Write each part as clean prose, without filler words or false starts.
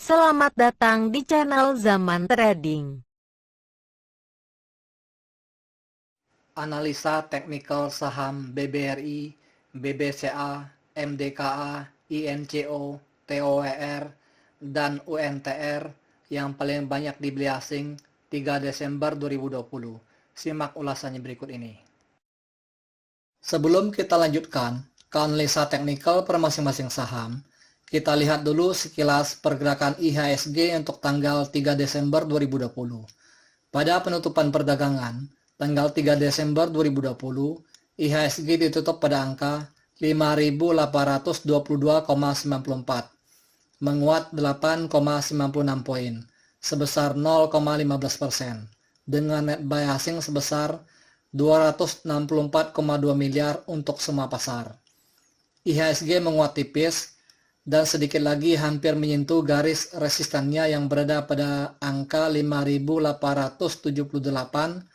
Selamat datang di channel Zaman Trading. Analisa teknikal saham BBRI, BBCA, MDKA, INCO, TOER, dan UNTR yang paling banyak dibeli asing 3 Desember 2020. Simak ulasannya berikut ini. Sebelum kita lanjutkan ke analisa teknikal per masing-masing saham, kita lihat dulu sekilas pergerakan IHSG untuk tanggal 3 Desember 2020. Pada penutupan perdagangan, tanggal 3 Desember 2020, IHSG ditutup pada angka 5.822,94, menguat 8,96 poin, sebesar 0,15%, dengan net buy asing sebesar 264,2 miliar untuk semua pasar. IHSG menguat tipis dan sedikit lagi hampir menyentuh garis resistannya yang berada pada angka 5.878,13.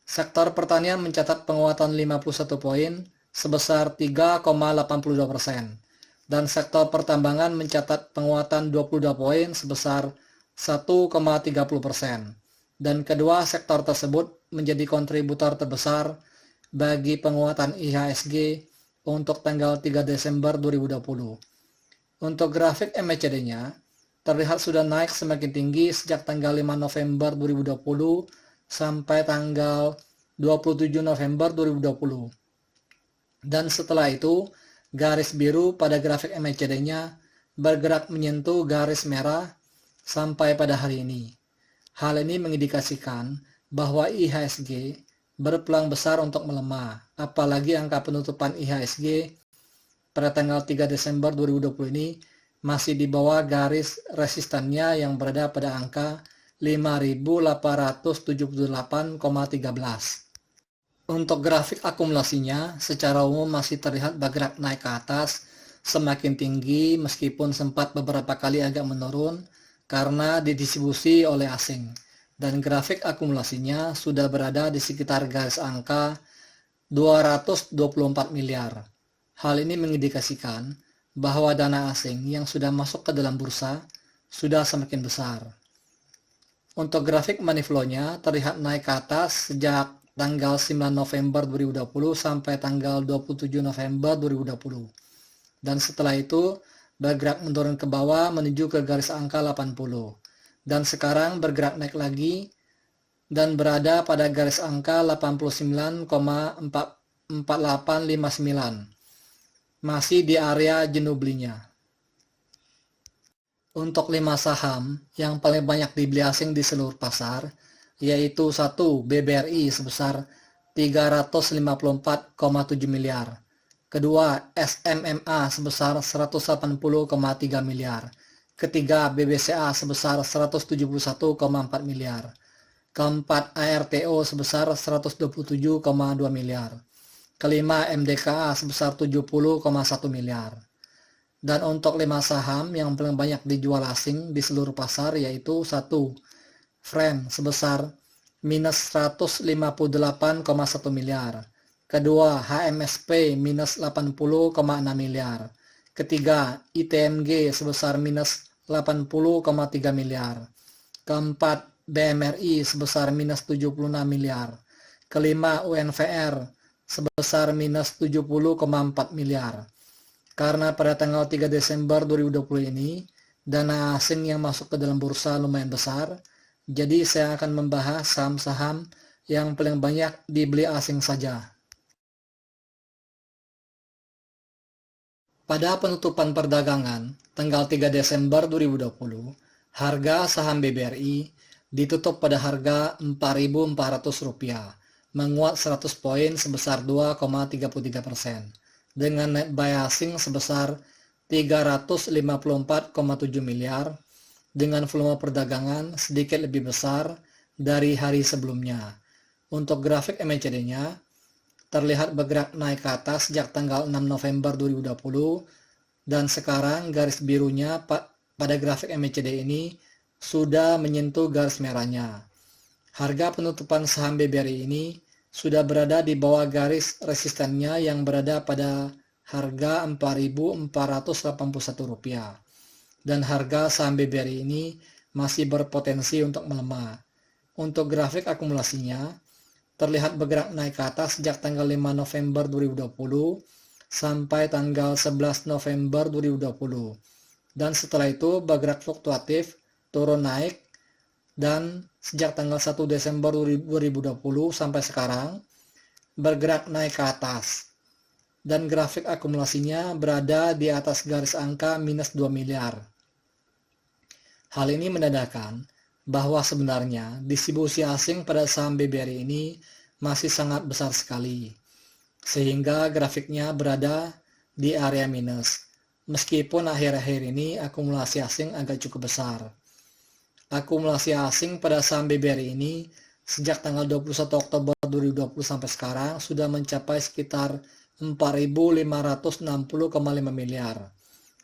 Sektor pertanian mencatat penguatan 51 poin sebesar 3,82%, dan sektor pertambangan mencatat penguatan 22 poin sebesar 1,30%, dan kedua sektor tersebut menjadi kontributor terbesar bagi penguatan IHSG untuk tanggal 3 Desember 2020. Untuk grafik MACD-nya, terlihat sudah naik semakin tinggi sejak tanggal 5 November 2020 sampai tanggal 27 November 2020. Dan setelah itu, garis biru pada grafik MACD-nya bergerak menyentuh garis merah sampai pada hari ini. Hal ini mengindikasikan bahwa IHSG berpeluang besar untuk melemah, apalagi angka penutupan IHSG pada tanggal 3 Desember 2020 ini masih di bawah garis resistannya yang berada pada angka 5.878,13. Untuk grafik akumulasinya, secara umum masih terlihat bergerak naik ke atas, semakin tinggi meskipun sempat beberapa kali agak menurun karena didistribusi oleh asing. Dan grafik akumulasinya sudah berada di sekitar garis angka 224 miliar. Hal ini mengindikasikan bahwa dana asing yang sudah masuk ke dalam bursa sudah semakin besar. Untuk grafik money flow-nya terlihat naik ke atas sejak tanggal 9 November 2020 sampai tanggal 27 November 2020. Dan setelah itu bergerak menurun ke bawah menuju ke garis angka 80. Dan sekarang bergerak naik lagi dan berada pada garis angka 89,4859, masih di area jenuh belinya. Untuk 5 saham yang paling banyak dibeli asing di seluruh pasar, yaitu 1. BBRI sebesar 354,7 miliar, kedua SMMA sebesar 180,3 miliar, ketiga BBCA sebesar 171,4 miliar, keempat ARTO sebesar 127,2 miliar, kelima MDKA sebesar 70,1 miliar. Dan untuk 5 saham yang paling banyak dijual asing di seluruh pasar yaitu 1. Frame sebesar minus 158,1 miliar, kedua HMSP minus 80,6 miliar, ketiga ITMG sebesar minus 80,3 miliar, keempat BMRI sebesar minus 76 miliar, kelima UNVR sebesar minus 70,4 miliar. Karena pada tanggal 3 Desember 2020 ini, dana asing yang masuk ke dalam bursa lumayan besar, jadi saya akan membahas saham-saham yang paling banyak dibeli asing saja. Pada penutupan perdagangan, tanggal 3 Desember 2020, harga saham BBRI ditutup pada harga Rp4.400, menguat 100 poin sebesar 2,33%, dengan net buy asing sebesar 354,7 miliar, dengan volume perdagangan sedikit lebih besar dari hari sebelumnya. Untuk grafik MACD-nya, terlihat bergerak naik ke atas sejak tanggal 6 November 2020, dan sekarang garis birunya pada grafik MACD ini sudah menyentuh garis merahnya. Harga penutupan saham BBRI ini sudah berada di bawah garis resistannya yang berada pada harga Rp4.481. dan harga saham BBRI ini masih berpotensi untuk melemah. Untuk grafik akumulasinya, terlihat bergerak naik ke atas sejak tanggal 5 November 2020 sampai tanggal 11 November 2020. Dan setelah itu bergerak fluktuatif, turun naik, dan sejak tanggal 1 Desember 2020 sampai sekarang, bergerak naik ke atas. Dan grafik akumulasinya berada di atas garis angka minus 2 miliar. Hal ini menandakan bahwa sebenarnya distribusi asing pada saham BBRI ini masih sangat besar sekali, sehingga grafiknya berada di area minus, meskipun akhir-akhir ini akumulasi asing agak cukup besar. Akumulasi asing pada saham BBRI ini sejak tanggal 21 Oktober 2020 sampai sekarang sudah mencapai sekitar 4.560,5 miliar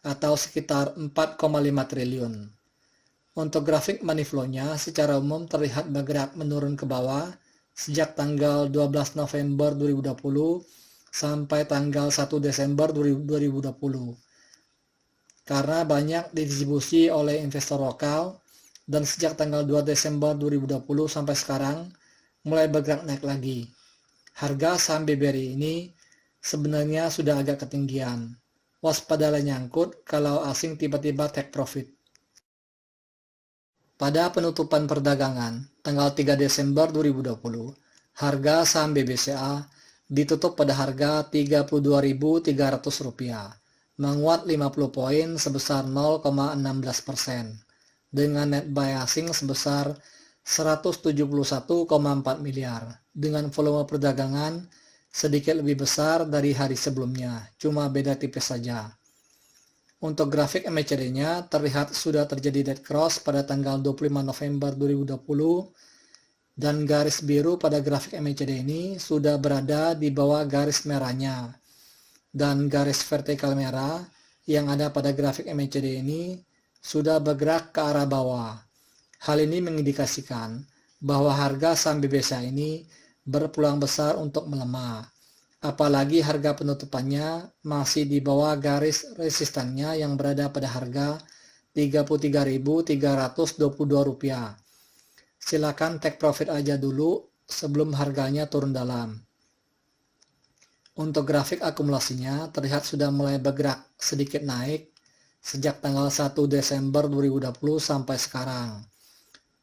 atau sekitar 4,5 triliun. Untuk grafik money flow-nya secara umum terlihat bergerak menurun ke bawah sejak tanggal 12 November 2020 sampai tanggal 1 Desember 2020. Karena banyak didistribusi oleh investor lokal dan sejak tanggal 2 Desember 2020 sampai sekarang mulai bergerak naik lagi. Harga saham BBRI ini sebenarnya sudah agak ketinggian. Waspadalah nyangkut kalau asing tiba-tiba take profit. Pada penutupan perdagangan tanggal 3 Desember 2020, harga saham BBCA ditutup pada harga Rp32.300, menguat 50 poin sebesar 0,16%, dengan net buy asing sebesar 171,4 miliar, dengan volume perdagangan sedikit lebih besar dari hari sebelumnya, cuma beda tipis saja. Untuk grafik MACD-nya terlihat sudah terjadi dead cross pada tanggal 25 November 2020 dan garis biru pada grafik MACD ini sudah berada di bawah garis merahnya dan garis vertikal merah yang ada pada grafik MACD ini sudah bergerak ke arah bawah. Hal ini mengindikasikan bahwa harga saham BBCA ini berpeluang besar untuk melemah. Apalagi harga penutupannya masih di bawah garis resistannya yang berada pada harga Rp33.322. Silakan take profit aja dulu sebelum harganya turun dalam. Untuk grafik akumulasinya terlihat sudah mulai bergerak sedikit naik sejak tanggal 1 Desember 2020 sampai sekarang.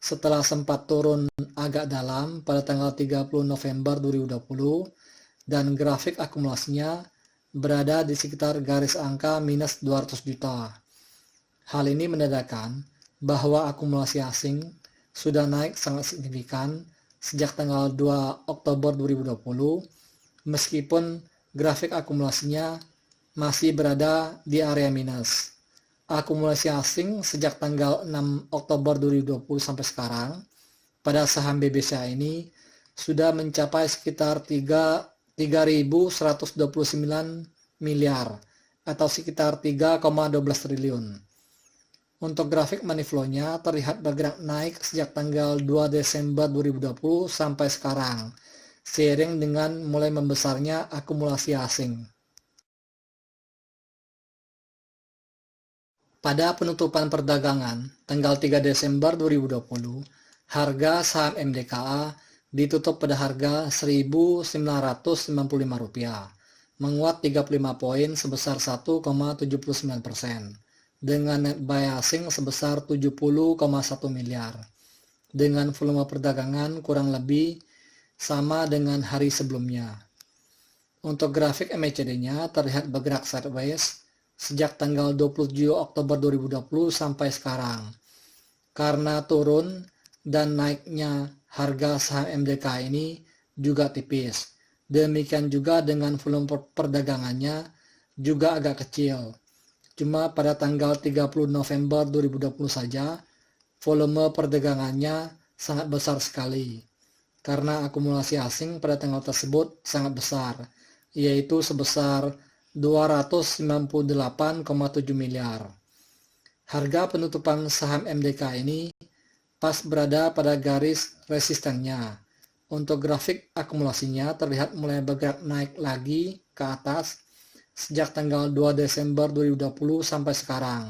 Setelah sempat turun agak dalam pada tanggal 30 November 2020, dan grafik akumulasinya berada di sekitar garis angka minus 200 juta. Hal ini menandakan bahwa akumulasi asing sudah naik sangat signifikan sejak tanggal 2 Oktober 2020, meskipun grafik akumulasinya masih berada di area minus. Akumulasi asing sejak tanggal 6 Oktober 2020 sampai sekarang pada saham BBCA ini sudah mencapai sekitar 3.129 miliar atau sekitar 3,12 triliun. Untuk grafik money flow-nya terlihat bergerak naik sejak tanggal 2 Desember 2020 sampai sekarang, seiring dengan mulai membesarnya akumulasi asing. Pada penutupan perdagangan tanggal 3 Desember 2020, harga saham MDKA ditutup pada harga Rp1.995, menguat 35 poin sebesar 1,79%, dengan net buy asing sebesar 70,1 miliar, dengan volume perdagangan kurang lebih sama dengan hari sebelumnya. Untuk grafik MACD-nya terlihat bergerak sideways sejak tanggal 27 Oktober 2020 sampai sekarang, karena turun dan naiknya harga saham MDK ini juga tipis. Demikian juga dengan volume perdagangannya juga agak kecil. Cuma pada tanggal 30 November 2020 saja, volume perdagangannya sangat besar sekali. Karena akumulasi asing pada tanggal tersebut sangat besar, yaitu sebesar 298,7 miliar. Harga penutupan saham MDK ini pas berada pada garis resistennya. Untuk grafik akumulasinya terlihat mulai bergerak naik lagi ke atas sejak tanggal 2 Desember 2020 sampai sekarang.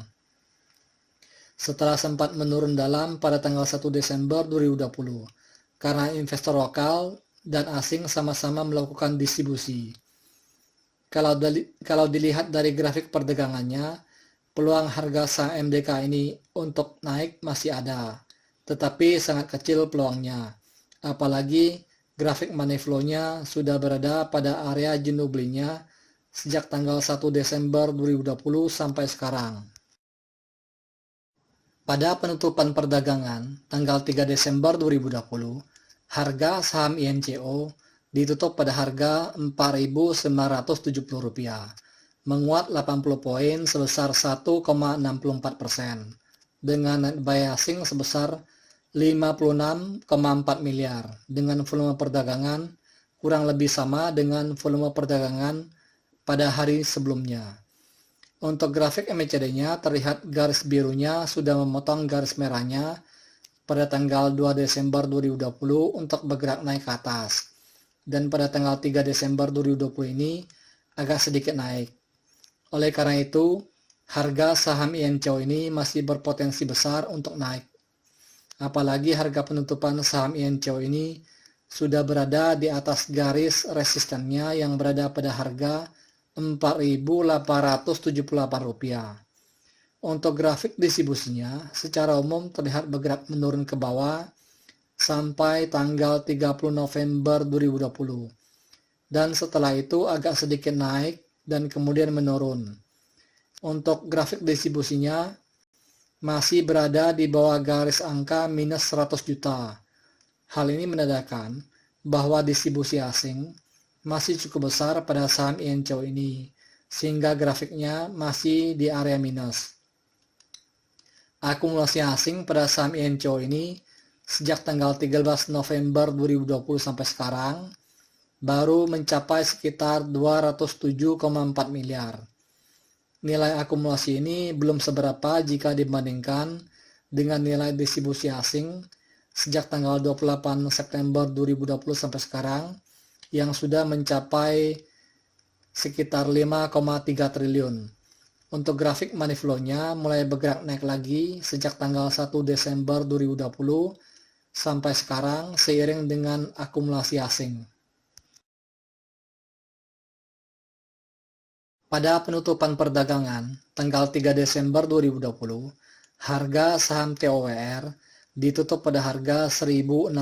setelah sempat menurun dalam pada tanggal 1 Desember 2020 karena investor lokal dan asing sama-sama melakukan distribusi. Kalau dilihat dari grafik perdagangannya, peluang harga saham MDK ini untuk naik masih ada, tetapi sangat kecil peluangnya. Apalagi grafik money flow-nya sudah berada pada area jenuh belinya sejak tanggal 1 Desember 2020 sampai sekarang. Pada penutupan perdagangan tanggal 3 Desember 2020, harga saham INCO ditutup pada harga Rp4.970, menguat 80 poin sebesar 1,64%, dengan net buy asing sebesar 56,4 miliar, dengan volume perdagangan kurang lebih sama dengan volume perdagangan pada hari sebelumnya. Untuk grafik MACD-nya terlihat garis birunya sudah memotong garis merahnya pada tanggal 2 Desember 2020 untuk bergerak naik ke atas. Dan pada tanggal 3 Desember 2020 ini agak sedikit naik. Oleh karena itu, harga saham INCO ini masih berpotensi besar untuk naik. Apalagi harga penutupan saham INCO ini sudah berada di atas garis resistennya yang berada pada harga Rp4.878. Untuk grafik distribusinya, secara umum terlihat bergerak menurun ke bawah sampai tanggal 30 November 2020. Dan setelah itu agak sedikit naik dan kemudian menurun. Untuk grafik distribusinya masih berada di bawah garis angka minus 100 juta. Hal ini menandakan bahwa distribusi asing masih cukup besar pada saham INCO ini, sehingga grafiknya masih di area minus. Akumulasi asing pada saham INCO ini sejak tanggal 13 November 2020 sampai sekarang baru mencapai sekitar 207,4 miliar. Nilai akumulasi ini belum seberapa jika dibandingkan dengan nilai distribusi asing sejak tanggal 28 September 2020 sampai sekarang yang sudah mencapai sekitar 5,3 triliun. Untuk grafik money flow-nya mulai bergerak naik lagi sejak tanggal 1 Desember 2020 sampai sekarang seiring dengan akumulasi asing. Pada penutupan perdagangan tanggal 3 Desember 2020, harga saham TOWR ditutup pada harga Rp1.060,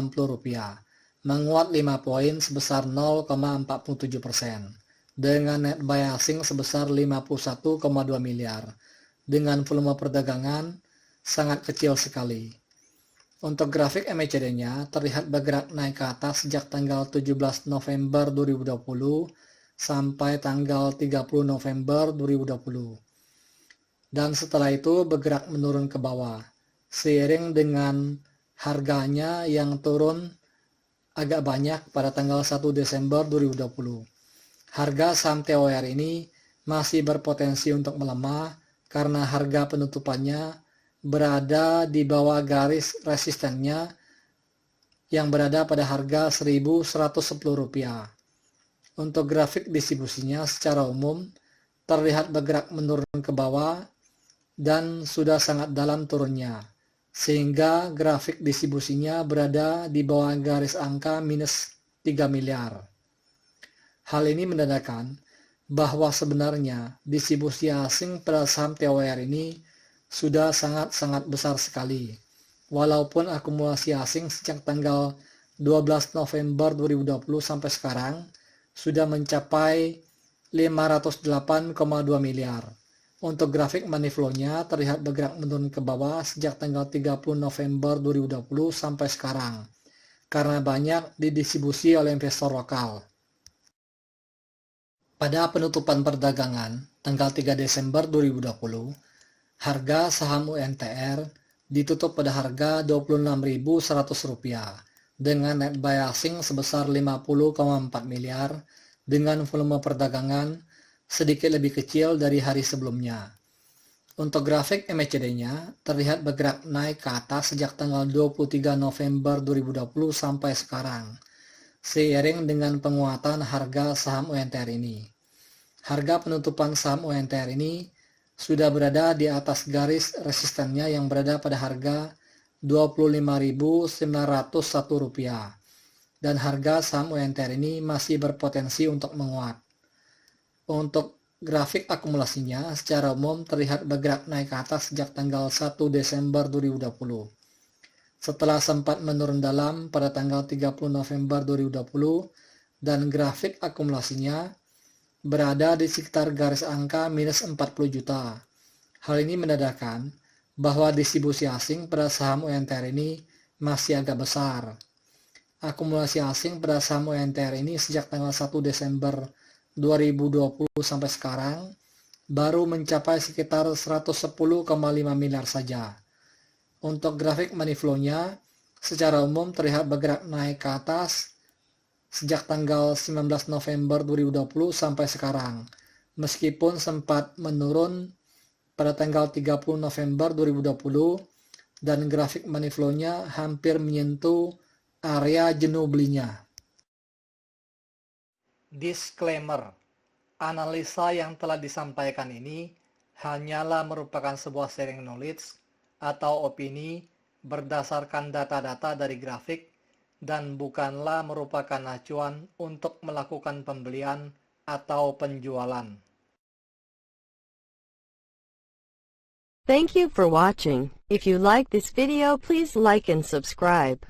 menguat 5 poin sebesar 0,47%, dengan net buy asing sebesar 51,2 miliar, dengan volume perdagangan sangat kecil sekali. Untuk grafik MACD-nya terlihat bergerak naik ke atas sejak tanggal 17 November 2020 sampai tanggal 30 November 2020. Dan setelah itu bergerak menurun ke bawah, seiring dengan harganya yang turun agak banyak pada tanggal 1 Desember 2020. Harga saham TOWR ini masih berpotensi untuk melemah karena harga penutupannya berada di bawah garis resistennya yang berada pada harga Rp1.110. Untuk grafik distribusinya secara umum terlihat bergerak menurun ke bawah dan sudah sangat dalam turunnya, sehingga grafik distribusinya berada di bawah garis angka minus 3 miliar. Hal ini menandakan bahwa sebenarnya distribusi asing pada saham TOWR ini sudah sangat-sangat besar sekali. Walaupun akumulasi asing sejak tanggal 12 November 2020 sampai sekarang sudah mencapai 508,2 miliar. Untuk grafik money flow-nya terlihat bergerak menurun ke bawah sejak tanggal 30 November 2020 sampai sekarang, karena banyak didistribusi oleh investor lokal. Pada penutupan perdagangan tanggal 3 Desember 2020, harga saham UNTR ditutup pada harga Rp26.100 dengan net buy asing sebesar 50,4 miliar dengan volume perdagangan sedikit lebih kecil dari hari sebelumnya. Untuk grafik MACD-nya terlihat bergerak naik ke atas sejak tanggal 23 November 2020 sampai sekarang, seiring dengan penguatan harga saham UNTR ini. Harga penutupan saham UNTR ini sudah berada di atas garis resistennya yang berada pada harga Rp25.901 dan harga saham UNTR ini masih berpotensi untuk menguat. Untuk grafik akumulasinya secara umum terlihat bergerak naik ke atas sejak tanggal 1 Desember 2020. Setelah sempat menurun dalam pada tanggal 30 November 2020 dan grafik akumulasinya berada di sekitar garis angka minus 40 juta. Hal ini menandakan bahwa distribusi asing pada saham UNTR ini masih agak besar. Akumulasi asing pada saham UNTR ini sejak tanggal 1 Desember 2020 sampai sekarang baru mencapai sekitar 110,5 miliar saja. Untuk grafik money flow-nya secara umum terlihat bergerak naik ke atas sejak tanggal 19 November 2020 sampai sekarang, meskipun sempat menurun pada tanggal 30 November 2020 dan grafik money flow-nya hampir menyentuh area jenuh belinya. Disclaimer, analisa yang telah disampaikan ini hanyalah merupakan sebuah sharing knowledge atau opini berdasarkan data-data dari grafik dan bukanlah merupakan acuan untuk melakukan pembelian atau penjualan. Thank you for watching. If you like this video, please like and subscribe.